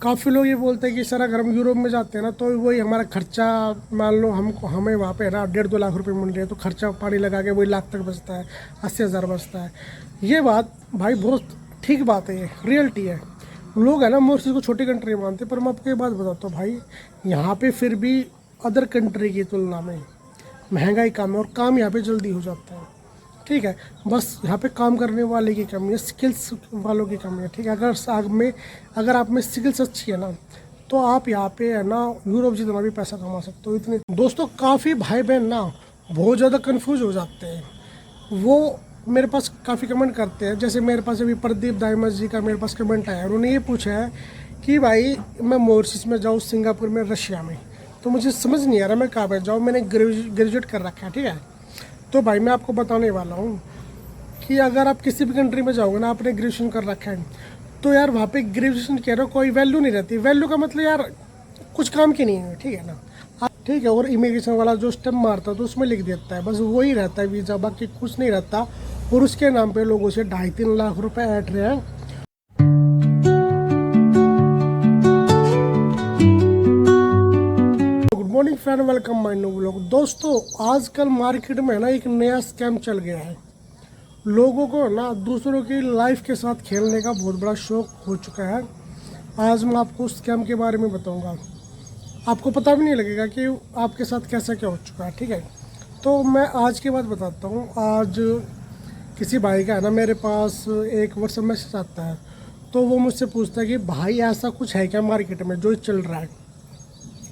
काफ़ी लोग ये बोलते हैं कि सर अगर हम यूरोप में जाते हैं ना तो वही हमारा खर्चा, मान लो हमें वहाँ पे ना 1.5-2 लाख रुपए मिल रहे हैं, तो खर्चा पानी लगा के वही लाख तक बचता है, 80,000 बचता है। ये बात भाई बहुत ठीक बात है, ये रियलिटी है। लोग है ना मोस्टली को छोटी कंट्री मानते हैं, पर मैं आपको ये बात बताता हूँ भाई, यहाँ पे फिर भी अदर कंट्री की तुलना में महंगाई कम है और काम यहाँ पे जल्दी हो जाता है। ठीक है, बस यहाँ पे काम करने वाले की कमी है, स्किल्स वालों की कमी है। ठीक है, अगर आप में स्किल्स अच्छी है ना तो आप यहाँ पे है ना यूरोप जितना भी पैसा कमा सकते हो। इतने दोस्तों काफ़ी भाई बहन ना बहुत ज़्यादा कंफ्यूज हो जाते हैं, वो मेरे पास काफ़ी कमेंट करते हैं। जैसे मेरे पास अभी प्रदीप दाइमस जी का मेरे पास कमेंट आया, उन्होंने ये पूछा है कि भाई मैं मॉरिशस में जाऊँ, सिंगापुर में, रशिया में, तो मुझे समझ नहीं आ रहा मैं कहाँ पर जाऊँ। मैंने ग्रेजुएट कर रखा है। ठीक है, तो भाई मैं आपको बताने वाला हूँ कि अगर आप किसी भी कंट्री में जाओगे ना, आपने ग्रेजुएशन कर रखा है, तो यार वहाँ पे ग्रेजुएशन कह रहे हो कोई वैल्यू नहीं रहती। वैल्यू का मतलब यार कुछ काम की नहीं है। ठीक है ना, ठीक है। और इमिग्रेशन वाला जो स्टैम्प मारता है तो उसमें लिख देता है, बस वही रहता है वीज़ा, बाकी कुछ नहीं रहता। और उसके नाम पे लोगों से 2.5-3 लाख रुपए ऐट रहे हैं। Good morning friend, welcome my new vlog. दोस्तों आजकल मार्केट में ना एक नया स्कैम चल गया है। लोगों को ना दूसरों की लाइफ के साथ खेलने का बहुत बड़ा शौक हो चुका है। आज मैं आपको उस स्कैम के बारे में बताऊंगा, आपको पता भी नहीं लगेगा कि आपके साथ कैसा क्या हो चुका है। ठीक है, तो मैं आज की बात बताता हूँ। आज किसी भाई का है ना मेरे पास एक व्हाट्सएप मैसेज आता है, तो वो मुझसे पूछता है कि भाई ऐसा कुछ है क्या मार्केट में जो चल रहा है।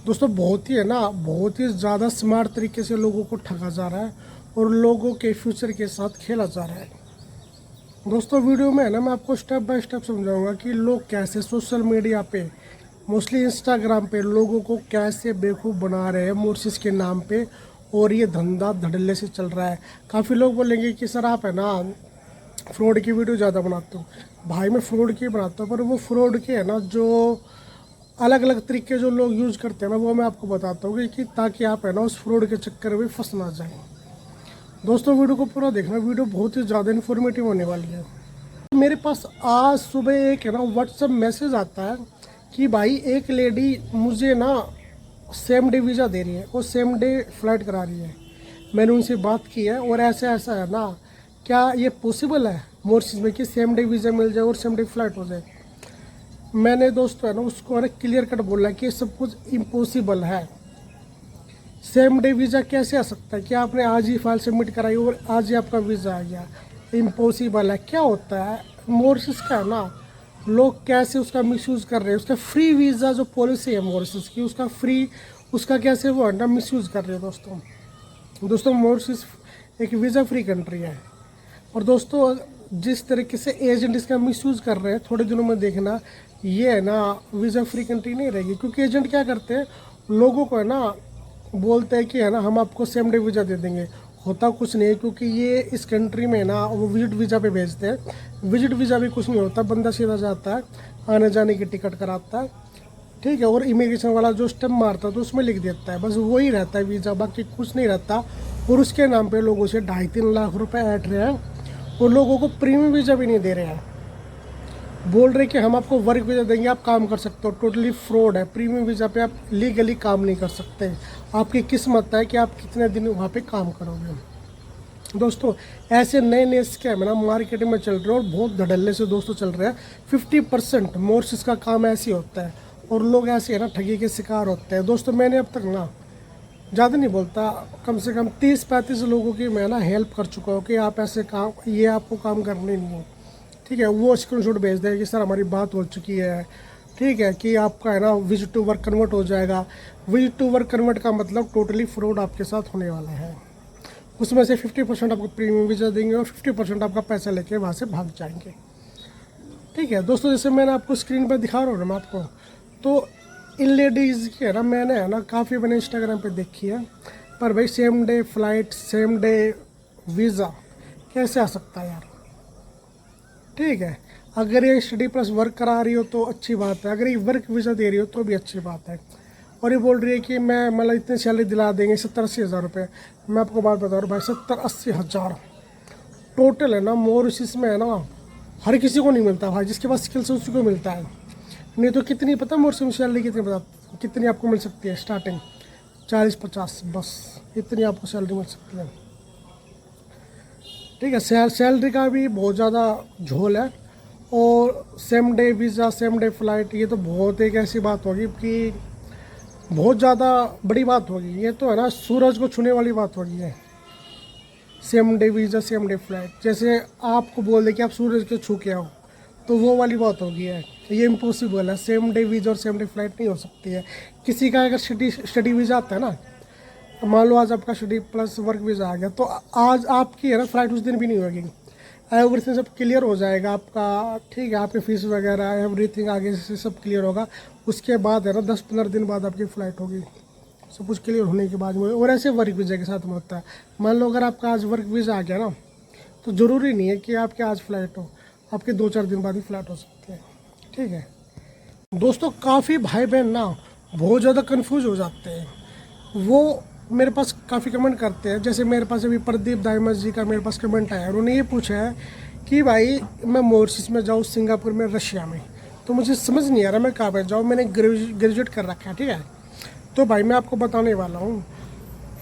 दोस्तों बहुत ही है ना, बहुत ही ज़्यादा स्मार्ट तरीके से लोगों को ठगा जा रहा है और लोगों के फ्यूचर के साथ खेला जा रहा है। दोस्तों वीडियो में है ना मैं आपको स्टेप बाय स्टेप समझाऊंगा कि लोग कैसे सोशल मीडिया पे, मोस्टली इंस्टाग्राम पे, लोगों को कैसे बेवकूफ़ बना रहे हैं मॉरिशस के नाम पे, और ये धंधा धड़ल्ले से चल रहा है। काफ़ी लोग बोलेंगे कि सर आप है ना फ्रॉड की वीडियो ज़्यादा बनाते हो। भाई मैं फ्रॉड की बनाता हूँ, पर वो फ्रॉड के है ना जो अलग अलग तरीके जो लोग यूज़ करते हैं ना, वो मैं आपको बताता हूँ कि ताकि आप है ना उस फ्रॉड के चक्कर में फंस ना जाए। दोस्तों वीडियो को पूरा देखना, वीडियो बहुत ही ज़्यादा इन्फॉर्मेटिव होने वाली है। मेरे पास आज सुबह एक है ना व्हाट्सएप मैसेज आता है कि भाई एक लेडी मुझे ना सेम डे वीज़ा दे रही है और सेम डे फ्लाइट करा रही है। मैंने उनसे बात की है और ऐसा ऐसा है ना, क्या ये पॉसिबल है मॉरिशस में कि सेम डे वीज़ा मिल जाए और सेम डे फ्लाइट हो जाए। मैंने दोस्तों है ना उसको क्लियर कट बोला कि सब कुछ इम्पॉसिबल है। सेम डे वीज़ा कैसे आ सकता है कि आपने आज ही फाइल सबमिट कराई और आज ही आपका वीज़ा आ गया। इम्पॉसिबल है। क्या होता है मॉरिशस का है ना, लोग कैसे उसका मिसयूज़ कर रहे हैं। उसका फ्री वीज़ा जो पॉलिसी है मॉरिशस की, उसका कैसे वो है ना मिसयूज़ कर रहे हैं। दोस्तों मॉरिशस एक वीज़ा फ्री कंट्री है, और दोस्तों जिस तरीके से एजेंट इसका मिसयूज़ कर रहे हैं, थोड़े दिनों में देखना ये है ना वीज़ा फ्री कंट्री नहीं रहेगी। क्योंकि एजेंट क्या करते हैं, लोगों को है ना बोलते हैं कि है ना हम आपको सेम डे वीज़ा दे देंगे। होता कुछ नहीं है, क्योंकि ये इस कंट्री में ना वो विजिट वीज़ा पे भेजते हैं। विजिट वीज़ा भी कुछ नहीं होता, बंदा सीधा जाता है, आने जाने की टिकट कराता है। ठीक है, और इमिग्रेशन वाला जो स्टैम्प मारता है तो उसमें लिख देता है, बस वही रहता है वीज़ा, बाकी कुछ नहीं रहता। और उसके नाम पे लोगों से 2.5-3 लाख रुपए ऐट रहे हैं और लोगों को प्रीमियम वीज़ा भी नहीं दे रहे हैं। बोल रहे कि हम आपको वर्क वीज़ा देंगे, आप काम कर सकते हो। टोटली फ्रॉड है। प्रीमियम वीज़ा पे आप लीगली काम नहीं कर सकते। आपकी किस्मत है कि आप कितने दिन वहाँ पे काम करोगे। दोस्तों ऐसे नए नए स्कैम है ना मार्केट में चल रहे हैं और बहुत धड़ल्ले से दोस्तों चल रहे हैं। 50% मॉरिशस का काम ऐसे होता है और लोग ऐसे है ना ठगी के शिकार होते हैं। दोस्तों मैंने अब तक ना ज़्यादा नहीं बोलता, कम से कम 30-35 लोगों की मैं ना हेल्प कर चुका हूँ कि आप ऐसे काम, ये आपको काम करने नहीं है। ठीक है, वो स्क्रीनशॉट भेज दें कि सर हमारी बात हो चुकी है। ठीक है, कि आपका है ना विजिट टू वर्क कन्वर्ट हो जाएगा। विजिट टू वर्क कन्वर्ट का मतलब टोटली फ्रॉड आपके साथ होने वाला है। उसमें से 50% आपको प्रीमियम वीज़ा देंगे और 50% आपका पैसा लेके वहाँ से भाग जाएंगे। ठीक है दोस्तों, जैसे मैंने आपको स्क्रीन पर दिखा रहा हूँ ना मैं आपको, तो इन लेडीज़ की है ना मैंने है ना काफ़ी मैंने इंस्टाग्राम पे देखी है। पर भाई same day flight, same day visa कैसे आ सकता है यार। ठीक है, अगर ये स्टडी प्लस वर्क करा रही हो तो अच्छी बात है, अगर ये वर्क वीज़ा दे रही हो तो भी अच्छी बात है। और ये बोल रही है कि मैं मतलब इतनी सैलरी दिला देंगे 70-80 हज़ार रुपये। मैं आपको बात बता रहा हूँ भाई, 70-80 हज़ार टोटल है ना मॉरिशस में है ना, हर किसी को नहीं मिलता भाई। जिसके पास स्किल्स है उसी को मिलता है। नहीं तो कितनी पता मॉरिशस में सैलरी कितनी पता कितनी आपको मिल सकती है? स्टार्टिंग 40-50, बस इतनी आपको सैलरी मिल सकती है। ठीक है, सैलरी का भी बहुत ज़्यादा झोल है। और same day visa, same day flight, ये तो बहुत एक ऐसी बात होगी कि बहुत ज़्यादा बड़ी बात होगी। ये तो है ना सूरज को छूने वाली बात होगी है। Same day visa, same day flight, जैसे आपको बोल दे कि आप सूरज को छू के आओ, तो वो वाली बात होगी है। ये इम्पॉसिबल है, सेम डे वीज़ा और सेम डे फ्लाइट नहीं हो सकती है। किसी का अगर स्टडी वीज़ा आता है ना, मान लो आज आपका स्टडी प्लस वर्क वीज़ा आ गया, तो आज आपकी है ना फ्लाइट उस दिन भी नहीं होगी। एवरीथिंग सब क्लियर हो जाएगा आपका। ठीक है, आपकी फ़ीस वगैरह एवरीथिंग आगे से सब क्लियर होगा। उसके बाद है ना 10-15 दिन बाद आपकी फ़्लाइट होगी, सब कुछ क्लियर होने के बाद में। और ऐसे वर्क वीज़ा के साथ में होता है। मान लो अगर आपका आज वर्क वीज़ा आ गया ना, तो ज़रूरी नहीं है कि आपके आज फ़्लाइट हो, आपके 2-4 दिन बाद ही फ़्लाइट हो सकती है। ठीक है दोस्तों, काफ़ी भाई बहन ना बहुत ज़्यादा कंफ्यूज हो जाते हैं। वो मेरे पास काफ़ी कमेंट करते हैं। जैसे मेरे पास अभी प्रदीप दाइमस जी का मेरे पास कमेंट आया, उन्होंने ये पूछा है कि भाई मैं मॉरिशस में जाऊँ, सिंगापुर में, रशिया में, तो मुझे समझ नहीं आ रहा मैं कहाँ पर जाऊँ। मैंने ग्रेजुएट कर रखा है। ठीक है, तो भाई मैं आपको बताने वाला हूँ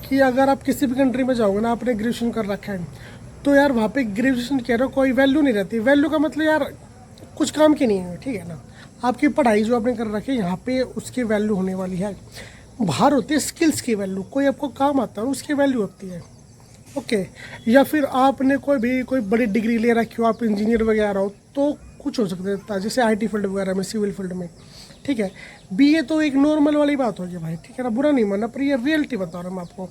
कि अगर आप किसी भी कंट्री में जाओगे ना, आपने ग्रेजुएशन कर रखा है, तो यार वहाँ पे ग्रेजुएशन कह रहे हो कोई वैल्यू नहीं रहती। वैल्यू का मतलब यार कुछ काम की नहीं है। ठीक है ना, आपकी पढ़ाई जो आपने कर रखी है यहाँ पे उसकी वैल्यू होने वाली है। बाहर होती है स्किल्स की वैल्यू, कोई आपको काम आता है उसकी वैल्यू होती है। ओके, या फिर आपने कोई बड़ी डिग्री ले रखी हो, आप इंजीनियर वगैरह हो, तो कुछ हो सकता है, जैसे आईटी फील्ड वगैरह में, सिविल फील्ड में। ठीक है, बीए तो एक नॉर्मल वाली बात होगी भाई। ठीक है ना, बुरा नहीं मानना, पर ये रियलिटी बता रहा हूँ मैं आपको।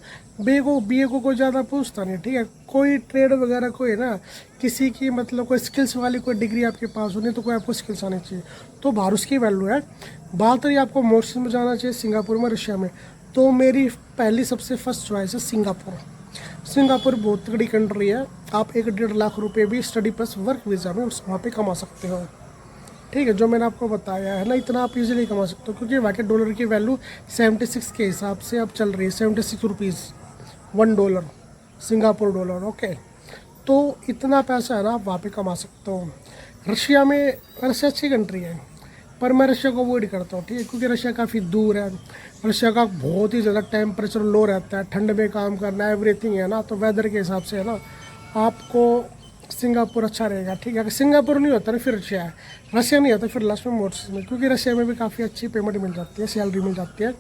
बीए को कोई ज़्यादा पूछता नहीं। ठीक है, कोई ट्रेड वगैरह कोई ना, किसी की मतलब कोई स्किल्स वाली कोई डिग्री आपके पास हो, नहीं तो कोई आपको स्किल्स आनी चाहिए, तो बाहर उसकी वैल्यू है। बात रही आपको मॉरिशस में जाना चाहिए, सिंगापुर में, रशिया में, तो मेरी पहली सबसे फर्स्ट चॉइस है सिंगापुर। सिंगापुर बहुत तगड़ी कंट्री है। आप 1-1.5 लाख रुपए भी स्टडी प्लस वर्क वीज़ा में उस वहाँ पे कमा सकते हो। ठीक है, जो मैंने आपको बताया है ना, इतना आप इजीली कमा सकते हो, क्योंकि वहाँ के डॉलर की वैल्यू 76 के हिसाब से अब चल रही है। 76 रुपीज़ $1, सिंगापुर डॉलर। ओके, तो इतना पैसा है ना, आप वहाँ पे कमा सकते हो। रशिया अच्छी कंट्री है, पर मैं रशिया को अवॉइड करता हूँ। ठीक है, क्योंकि रशिया काफ़ी दूर है। रशिया का बहुत ही ज़्यादा टेम्परेचर लो रहता है, ठंड में काम करना, एवरीथिंग है ना, तो वेदर के हिसाब से है ना आपको सिंगापुर अच्छा रहेगा। ठीक है, अगर सिंगापुर नहीं होता ना फिर रशिया है, रशिया नहीं होता फिर लास्ट में मॉरिशस में, क्योंकि रशिया में भी काफ़ी अच्छी पेमेंट मिल जाती है, सैलरी मिल जाती है।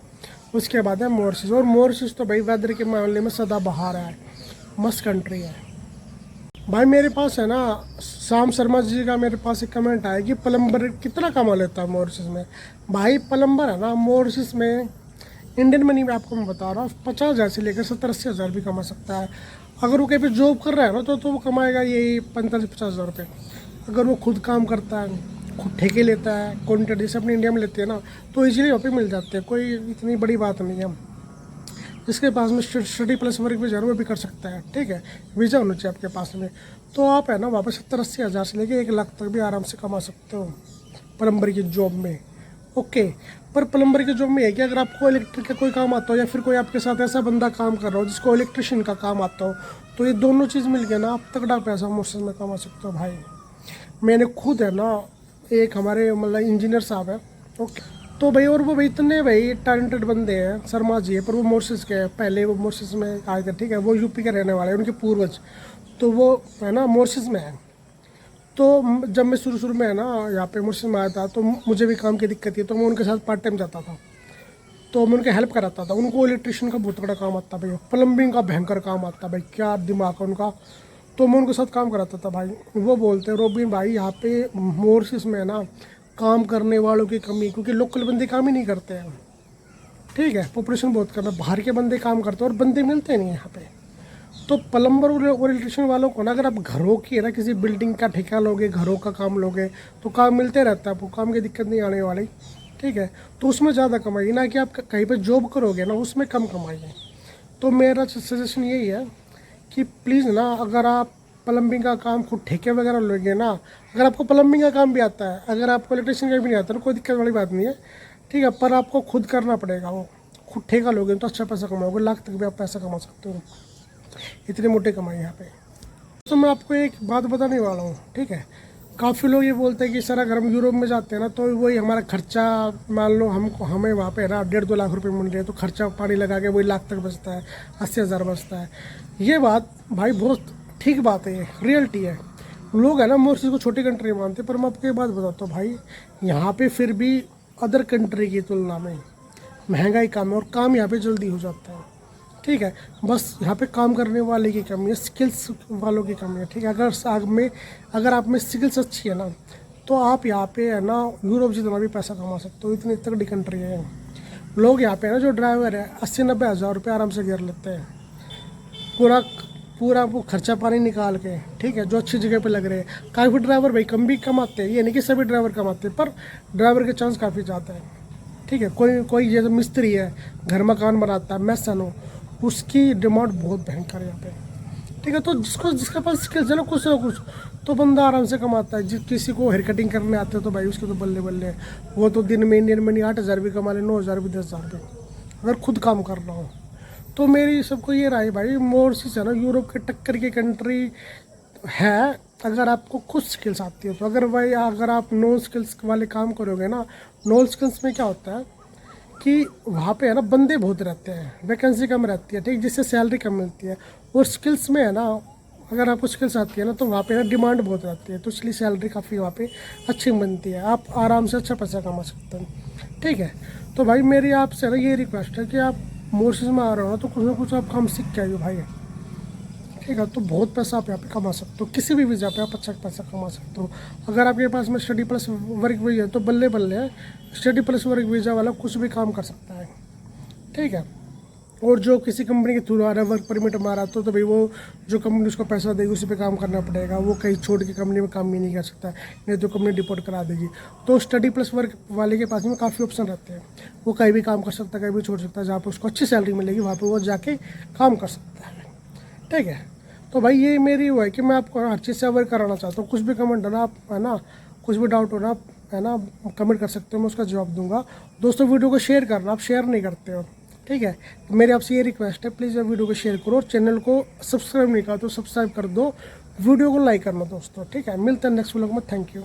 उसके बाद है मॉरिशस, और मॉरिशस तो भाई वेदर के मामले में सदाबहार है, मस्त कंट्री है भाई। मेरे पास है ना श्याम शर्मा जी का मेरे पास एक कमेंट आया कि प्लम्बर कितना कमा लेता है मॉरिशस में। भाई प्लम्बर है ना मॉरिशस में, इंडियन मनी में आपको मैं बता रहा हूँ, 50,000 से लेकर 70-80 हज़ार भी कमा सकता है। अगर वो कहीं पे जॉब कर रहा है ना, तो वो कमाएगा यही 45-50 हज़ार रुपये। अगर वो खुद काम करता है, खुद ठेके लेता है, कॉन्ट्रैक्ट जैसे अपने इंडिया में लेते हैं ना, तो ईजिली वहाँ पे मिल जाते हैं, कोई इतनी बड़ी बात नहीं है। जिसके पास में स्टडी प्लस वर्क वीज़ा वो भी कर सकता है। ठीक है, वीज़ा होना चाहिए आपके पास में, तो आप है ना वहाँ पर 70-80 हज़ार से लेके 1 लाख तक भी आराम से कमा सकते हो प्लम्बर की जॉब में। ओके, पर प्लम्बर की जॉब में है कि अगर आपको इलेक्ट्रिक का कोई काम आता हो, या फिर कोई आपके साथ ऐसा बंदा काम कर रहा हो जिसको इलेक्ट्रिशियन का काम आता हो, तो ये दोनों चीज़ मिल के ना आप तगड़ा पैसा मॉरिशस में कमा सकते हो भाई। मैंने खुद है ना, एक हमारे मतलब इंजीनियर साहब है। ओके, तो भाई, और वो भाई इतने भाई टैलेंटेड बंदे हैं, शर्मा जी है, पर वो मॉरिशस के हैं, पहले वो मॉरिशस में आए थे। ठीक है, वो यूपी के रहने वाले हैं, उनके पूर्वज, तो वो है ना मॉरिशस में है। तो जब मैं शुरू में है ना यहाँ पे मॉरिशस में आया था, तो मुझे भी काम की दिक्कत थी, तो मैं उनके साथ पार्ट टाइम जाता था, तो मैं उनकी हेल्प कराता था। उनको इलेक्ट्रिशियन का बहुत बड़ा काम आता भाई, प्लम्बिंग का भयंकर काम आता भाई, क्या दिमाग है उनका। तो मैं उनके साथ काम कराता था भाई। वो बोलते हैं रोबिन भाई यहाँ पे मॉरिशस में ना काम करने वालों की कमी, क्योंकि लोकल बंदे काम ही नहीं करते हैं। ठीक है, पॉपुलेशन बहुत कम है, बाहर के बंदे काम करते हैं और बंदे मिलते नहीं यहाँ पे। तो प्लम्बर और इलेक्ट्रिशियन वालों को ना, अगर आप घरों की है ना किसी बिल्डिंग का ठेका लोगे, घरों का काम लोगे, तो काम मिलते रहता है आपको, काम की दिक्कत नहीं आने वाली। ठीक है, तो उसमें ज़्यादा कमाइए, ना कि आप कहीं पर जॉब करोगे ना उसमें कम कमाइए। तो मेरा सजेशन यही है कि प्लीज़ ना, अगर आप प्लम्बिंग का काम खुद ठेके वगैरह लोगे ना, अगर आपको प्लम्बिंग का काम भी आता है, अगर आपको इलेक्ट्रिशियन का भी नहीं आता, तो कोई दिक्कत वाली बात नहीं है। ठीक है, पर आपको खुद करना पड़ेगा, वो खुद ठेका लोगे तो अच्छा पैसा कमाओगे, लाख तक भी आप पैसा कमा सकते हो, इतने मोटे कमाई यहाँ पे। तो मैं आपको एक बात बताने वाला हूँ। ठीक है, काफ़ी लोग ये बोलते हैं कि सर अगर हम यूरोप में जाते हैं ना तो वही हमारा खर्चा, मान लो हमें वहाँ पे ना 1.5-2 लाख रुपए मिल रहे हैं, तो खर्चा पानी लगा के वही लाख तक बचता है, 80,000 बचता है। ये बात भाई बहुत ठीक बात है, ये रियलिटी है। लोग है ना मोस्टली को छोटी कंट्री मानते हैं, पर मैं आपको एक बात बताता हूँ भाई, यहाँ पे फिर भी अदर कंट्री की तुलना में महंगाई कम है और काम यहाँ पे जल्दी हो जाता है। ठीक है, बस यहाँ पे काम करने वाले की कमी है, स्किल्स वालों की कमी है। ठीक है, अगर आप में स्किल्स अच्छी है ना, तो आप यहाँ पे है ना यूरोप जितना भी पैसा कमा सकते हो, इतनी तगड़ी कंट्री है। लोग यहाँ पे है ना, जो ड्राइवर है 80-90 हज़ार रुपये आराम से घेर लेते हैं, पूरा पूरा वो खर्चा पानी निकाल के। ठीक है, जो अच्छी जगह पे लग रहे हैं। काफ़ी ड्राइवर भाई कम भी कमाते हैं, ये नहीं कि सभी ड्राइवर कमाते हैं, पर ड्राइवर के चांस काफ़ी ज़्यादा है। ठीक है, कोई जैसे मिस्त्री है, घर मकान बनाता है, मैसन हो, उसकी डिमांड बहुत भयंकर है यहाँ पे। ठीक है, तो जिसके पास स्किल्स है ना कुछ तो बंदा आराम से कमाता है। किसी को हेयर कटिंग करने आते हो तो भाई उसके तो बल्ले बल्ले है, वो तो दिन में इंडियन मनी 8,000 भी कमा ले, 9,000 भी, 10,000 भी, अगर खुद काम कर रहा हो। तो मेरी सबको ये राय भाई, मोरसिस है ना यूरोप के टक्कर की कंट्री है, अगर आपको खुद स्किल्स आती है तो। अगर आप नॉन स्किल्स वाले काम करोगे ना, नॉन स्किल्स में क्या होता है कि वहाँ पे है ना बंदे बहुत रहते हैं, वैकेंसी कम रहती है। ठीक, जिससे सैलरी कम मिलती है। और स्किल्स में है ना, अगर आपको स्किल्स आती है ना, तो वहाँ पे ना डिमांड बहुत रहती है, तो इसलिए सैलरी काफ़ी वहाँ पे अच्छी बनती है, आप आराम से अच्छा पैसा कमा सकते हैं। ठीक है, तो भाई मेरी आपसे ना ये रिक्वेस्ट है कि आप मोरसिस में आ रहे हो ना, तो कुछ ना कुछ आप काम सीख के आइए भाई। ठीक है, तो बहुत पैसा आप यहाँ पे कमा सकते हो, किसी भी वीज़ा पे आप अच्छा पैसा कमा सकते हो। अगर आपके पास में स्टडी प्लस वर्क वीज़ा है तो बल्ले बल्ले है, स्टडी प्लस वर्क वीज़ा वाला कुछ भी काम कर सकता है। ठीक है, और जो किसी कंपनी के थ्रू आ रहा है, वर्क परमिट हमारा, तो भाई वो जो कंपनी उसको पैसा देगी उसी पे काम करना पड़ेगा, वो कहीं छोड़ के कंपनी में काम भी नहीं कर सकता, नहीं तो कंपनी डिपोर्ट करा देगी। तो स्टडी प्लस वर्क वाले के पास में काफ़ी ऑप्शन रहते हैं, वो कहीं भी काम कर सकता है, कहीं भी छोड़ सकता है, जहाँ पर उसको अच्छी सैलरी मिलेगी वहाँ पर वो जाके काम कर सकता है। ठीक है, तो भाई ये मेरी वो है कि मैं आपको हर चीज़ से अवेयर कराना चाहता हूँ। कुछ भी कमेंट है ना, आप है ना, कुछ भी डाउट हो ना, है ना, कमेंट कर सकते हो, मैं उसका जवाब दूंगा। दोस्तों वीडियो को शेयर करना, आप शेयर नहीं करते हो। ठीक है, तो मेरी आपसे ये रिक्वेस्ट है, प्लीज़ आप वीडियो को शेयर करो, और चैनल को सब्सक्राइब नहीं करा तो सब्सक्राइब कर दो, वीडियो को लाइक करना दोस्तों। ठीक है, मिलते हैं नेक्स्ट व्लॉग में, थैंक यू।